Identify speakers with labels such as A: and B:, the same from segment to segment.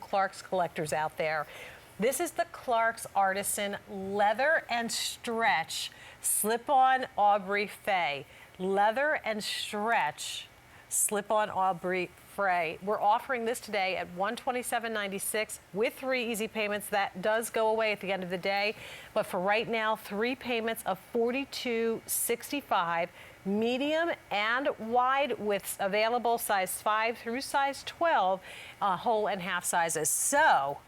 A: Clark's collectors out there. This is the Clark's Artisan Leather and Stretch Slip-On Aubria Fay. Leather and Stretch Slip-On Aubria Fay. We're offering this today at $127.96 with 3 easy payments. That does go away at the end of the day, but for right now, 3 payments of $42.65. Medium and wide widths available, size 5 through size 12, whole and half sizes. So,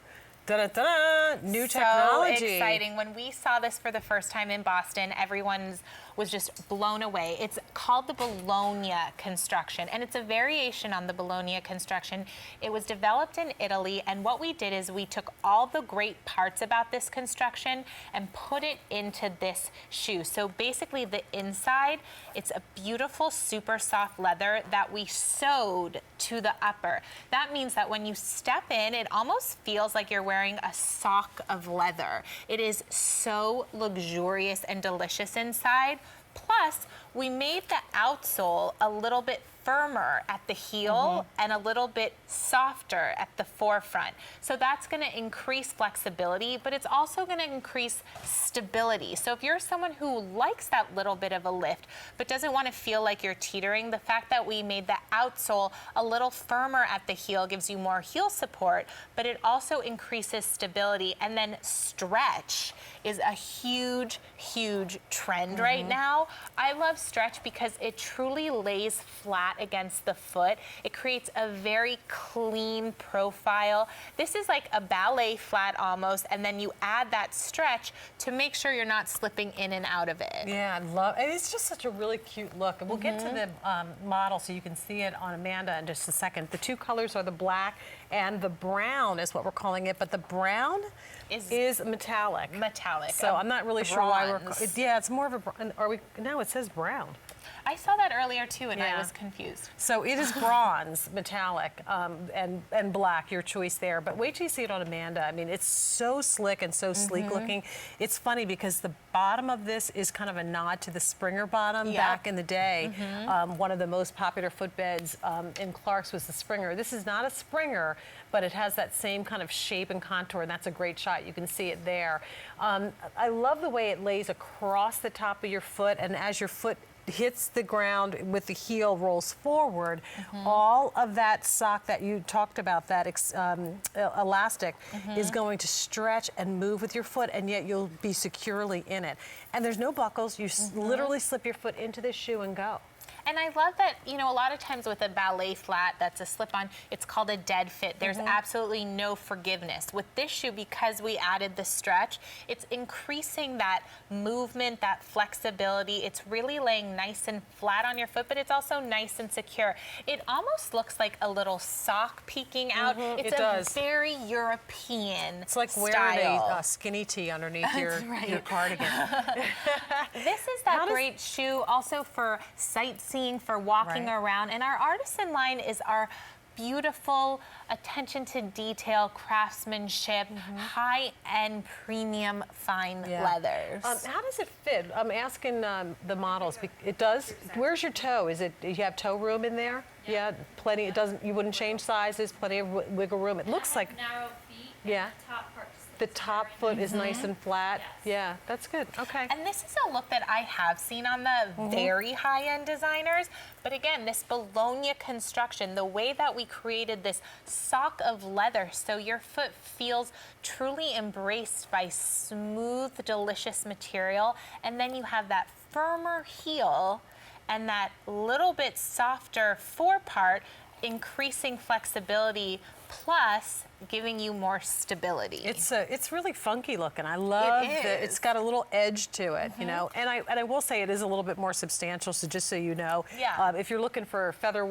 A: new technology.
B: So exciting. When we saw this for the first time in Boston, everyone was just blown away. It's called the Bologna construction, and it's a variation on the Bologna construction. It was developed in Italy, and what we did is we took all the great parts about this construction and put it into this shoe. So basically the inside, it's a beautiful, super soft leather that we sewed to the upper. That means that when you step in, it almost feels like you're wearing a sock of leather. It is so luxurious and delicious inside. Plus, we made the outsole a little bit firmer at the heel and a little bit softer at the forefront. So that's going to increase flexibility, but it's also going to increase stability. So if you're someone who likes that little bit of a lift, but doesn't want to feel like you're teetering, the fact that we made the outsole a little firmer at the heel gives you more heel support, but it also increases stability. And then stretch is a huge, huge trend right now. I love stretch because it truly lays flat against the foot. It creates a very clean profile. This is like a ballet flat almost, and then you add that stretch to make sure you're not slipping in and out of it.
A: Yeah, I love it. It's just such a really cute look. And we'll get to the model so you can see it on Amanda in just a second. The 2 colors are the black and the brown is what we're calling it, but the brown is metallic.
B: Metallic.
A: So I'm not really sure why we're, yeah, it's more of a, no, it says brown.
B: I saw that earlier too, and I was confused.
A: So it is bronze, metallic, and black, your choice there. But wait till you see it on Amanda. I mean, it's so slick and so sleek looking. It's funny because the bottom of this is kind of a nod to the Springer bottom back in the day. One of the most popular footbeds in Clark's was the Springer. This is not a Springer, but it has that same kind of shape and contour, and that's a great shot. You can see it there. I love the way it lays across the top of your foot, and as your foot hits the ground with the heel rolls forward, all of that sock that you talked about, that elastic, is going to stretch and move with your foot, and yet you'll be securely in it. And there's no buckles. You literally slip your foot into this shoe and go.
B: And I love that, you know, a lot of times with a ballet flat that's a slip-on, it's called a dead fit. There's absolutely no forgiveness. With this shoe, because we added the stretch, it's increasing that movement, that flexibility. It's really laying nice and flat on your foot, but it's also nice and secure. It almost looks like a little sock peeking out. It's very European
A: It's like wearing a skinny tee underneath your cardigan.
B: This is that great shoe also for sightseeing, for walking around, and our Artisan line is our beautiful attention to detail, craftsmanship, high-end premium fine leathers.
A: How does it fit? I'm asking the models. It does. Where's your toe? Is it? You have toe room in there? Yeah, plenty. It doesn't. You wouldn't change sizes. Plenty of wiggle room. It looks like
C: narrow feet. And the top part.
A: The top foot is nice and flat. Yeah, that's good. Okay.
B: And this is a look that I have seen on the very high-end designers. But again, this Bologna construction, the way that we created this sock of leather so your foot feels truly embraced by smooth, delicious material. And then you have that firmer heel and that little bit softer forepart, increasing flexibility, plus giving you more stability.
A: It's really funky looking. I love it. It's got a little edge to it, you know. And I will say it is a little bit more substantial. So just so you know, if you're looking for feather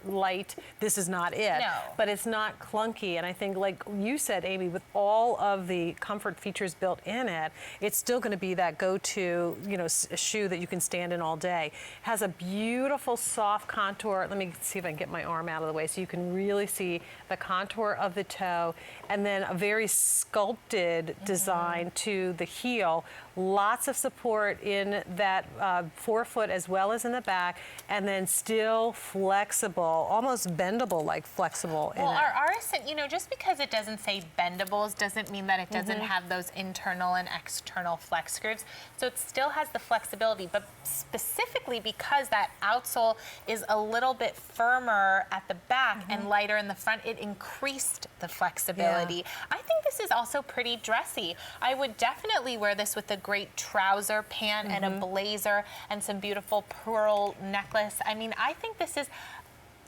A: light, this is not it.
B: No.
A: But it's not clunky. And I think, like you said, Amy, with all of the comfort features built in it, it's still going to be that go-to, you know, shoe that you can stand in all day. It has a beautiful soft contour. Let me see if I can get my arm out of the way so you can really see the contour of the toe, and then a very sculpted design to the heel. Lots of support in that forefoot as well as in the back, and then still flex flexible, almost bendable, like flexible in
B: Well,
A: it.
B: our Artisan, you know, just because it doesn't say bendables doesn't mean that it doesn't have those internal and external flex grooves. So it still has the flexibility, but specifically because that outsole is a little bit firmer at the back and lighter in the front, it increased the flexibility. I think this is also pretty dressy. I would definitely wear this with a great trouser pant and a blazer and some beautiful pearl necklace. I mean, I think this is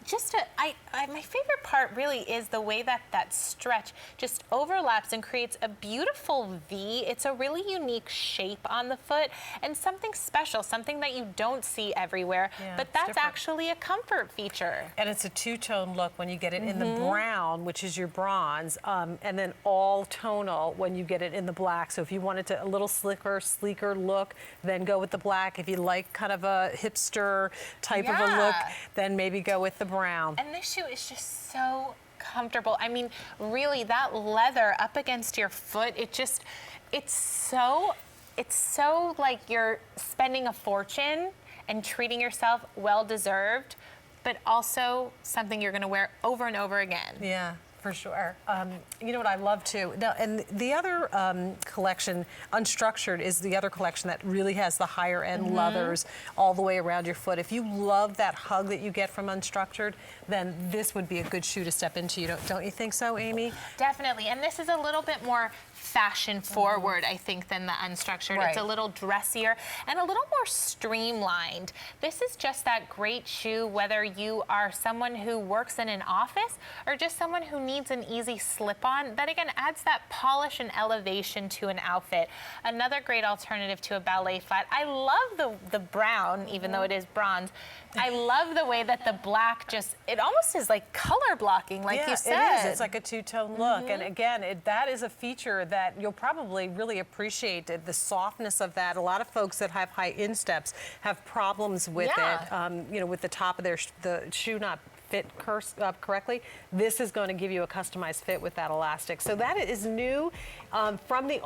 B: just my favorite part really is the way that that stretch just overlaps and creates a beautiful V. It's a really unique shape on the foot and something special, something that you don't see everywhere, but that's
A: different.
B: actually a comfort feature.
A: And it's a two-tone look when you get it in the brown, which is your bronze, and then all tonal when you get it in the black. So if you wanted to a little slicker, sleeker look, then go with the black. If you like kind of a hipster type of a look, then maybe go with the brown.
B: And this shoe is just so comfortable. I mean, really, that leather up against your foot, it's so like you're spending a fortune and treating yourself well-deserved, but also something you're gonna wear over and over again.
A: Yeah, for sure. You know what I love too? Now, and the other collection, Unstructured, is the other collection that really has the higher end leathers all the way around your foot. If you love that hug that you get from Unstructured, then this would be a good shoe to step into. Don't you think so, Amy?
B: Definitely, and this is a little bit more fashion forward, I think, than the Unstructured.
A: Right.
B: It's a little dressier and a little more streamlined. This is just that great shoe, whether you are someone who works in an office or just someone who needs an easy slip-on. That again adds that polish and elevation to an outfit. Another great alternative to a ballet flat. I love the brown, even though it is bronze. I love the way that the black it almost is like color blocking, like you said.
A: It is. It's like a two-tone look. And again, that is a feature that you'll probably really appreciate, the softness of that. A lot of folks that have high insteps have problems with it, you know, with the top of the shoe not fit correctly. This is going to give you a customized fit with that elastic. So that is new from the